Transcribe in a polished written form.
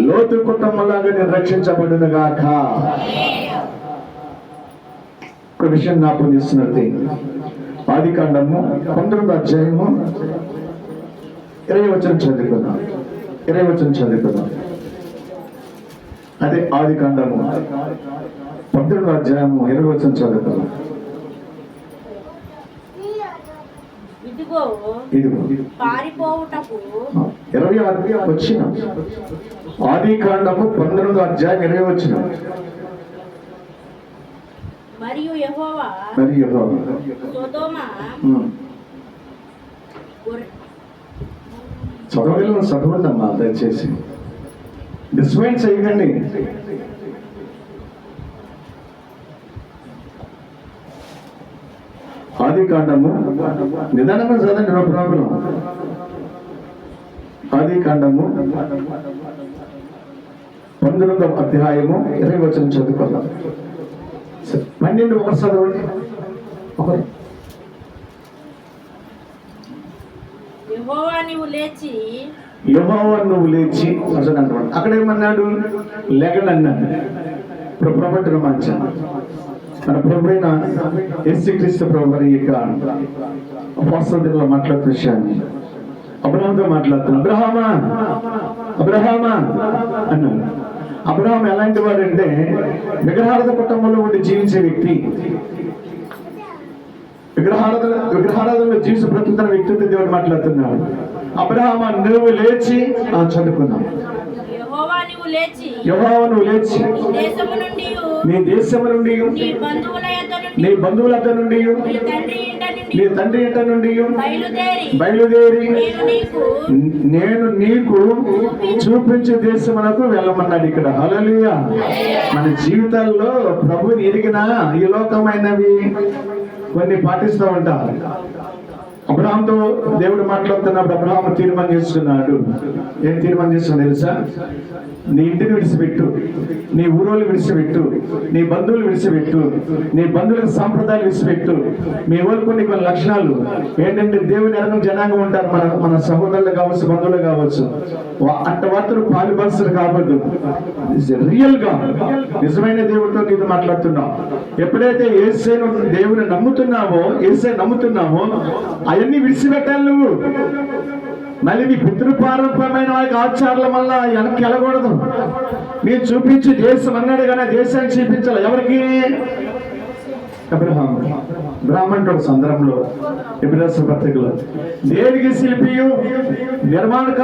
లోతు కుటుంబంలాగా నేను రక్షించబడును గాక. ఒక విషయం జ్ఞాపకం చేస్తున్నది. ఆదికాండము 19వ అధ్యాయము 20వ వచనం చదువుకుందాం. 20వ వచనం చదువుకుందాం. అదే ఆదికాండము 19వ అధ్యాయము 20వ వచనం చదువుకుందాం. ఇదిగో పారిపోవుటకు 26 వచ్చిన ఆదికాండము 19వ అధ్యాయం 20వ వచనం. మరియు యెహోవా సొదొమ చదవండమ్మా దయచేసి, డిస్మైండ్ చేయకండి. ఆదికాండము నిదానంగా చదవండి, నో ప్రాబ్లం. ఆదికాండము 19వ అధ్యాయము 20వ వచనం చదువుకుందాం. 12 ఒకటి చదవండి. యెహోవా నువ్వు లేచి అంటాడు. అక్కడ ఏమన్నాడు? లెగనన్నాడు. ప్రభుత్వ మంచం మన ప్రభు అయిన యేసుక్రీస్తు ప్రభు వారి యొక్క అపోస్తలుల మాట్లాడుతున్న విషయాన్ని అబ్రహాముతో మాట్లాడుతున్నాడు. అబ్రహామా అన్నాడు. అబ్రహాం ఎలాంటి వాడంటే విగ్రహారాధన కుటుంబంలో ఉండి జీవించే వ్యక్తి, విగ్రహారాధనలో జీవించి బ్రతుకుతున్న వ్యక్తితో దేవుడు మాట్లాడుతున్నాడు. అబ్రహామా నువ్వు లేచి చదువుకున్నాం. యెహోవా నువ్వు లేచి నీ దేశము నుండి, నీ బంధువుల యొద్ద నుండి, నీ తండ్రి ఇంట నుండి బయలుదేరి నేను నీకు చూపించే దేశమునకు వెళ్ళమన్నాడు. ఇక్కడ హల్లెలూయా. మన జీవితాల్లో ప్రభుని ఎరిగిన ఈ లోకమైనవి కొన్ని పాటిస్తూ ఉంటారు. అబ్రహాంతో దేవుడు మాట్లాడుతున్నప్పుడు అబ్రహాము తీర్మానం చేసుకున్నాడు. ఏం తీర్మానం చేసుకున్నాడు తెలుసా? నీ ఇంటిని విడిచిపెట్టు, నీ ఊరోళ్ళు విడిచిపెట్టు, నీ బంధువులు విడిచిపెట్టు, నీ బంధువులకు సాంప్రదాయాలు విడిచిపెట్టు. మీ ఊరికి కొన్ని లక్షణాలు ఏంటంటే దేవుని ఎరగం జనాంగం ఉంటారు. మన సహోదరులు కావచ్చు, బంధువులు కావచ్చు. అంట వార్తలు పాలుపరుస్తారు కాబట్టి రియల్ గా నిజమైన దేవుడితో నీతో మాట్లాడుతున్నావు. ఎప్పుడైతే యేసయ్యను దేవుని నమ్ముతున్నావో, యేసయ్య నమ్ముతున్నావో అవన్నీ విడిచిపెట్టాలి నువ్వు. మళ్ళీ నీ పితృపారంపరమైన వారికి ఆచారాల వల్ల వెనక్కి వెళ్ళకూడదు. నేను చూపించి దేశం అన్నాడు కానీ దేశాన్ని చూపించాలి. ఎవరికి? అబ్రహాము. బ్రాహ్మణుడు సందర్భంలో ఎబ్రాసు పత్రికలో దేనికి శిల్పియు నిర్మాణ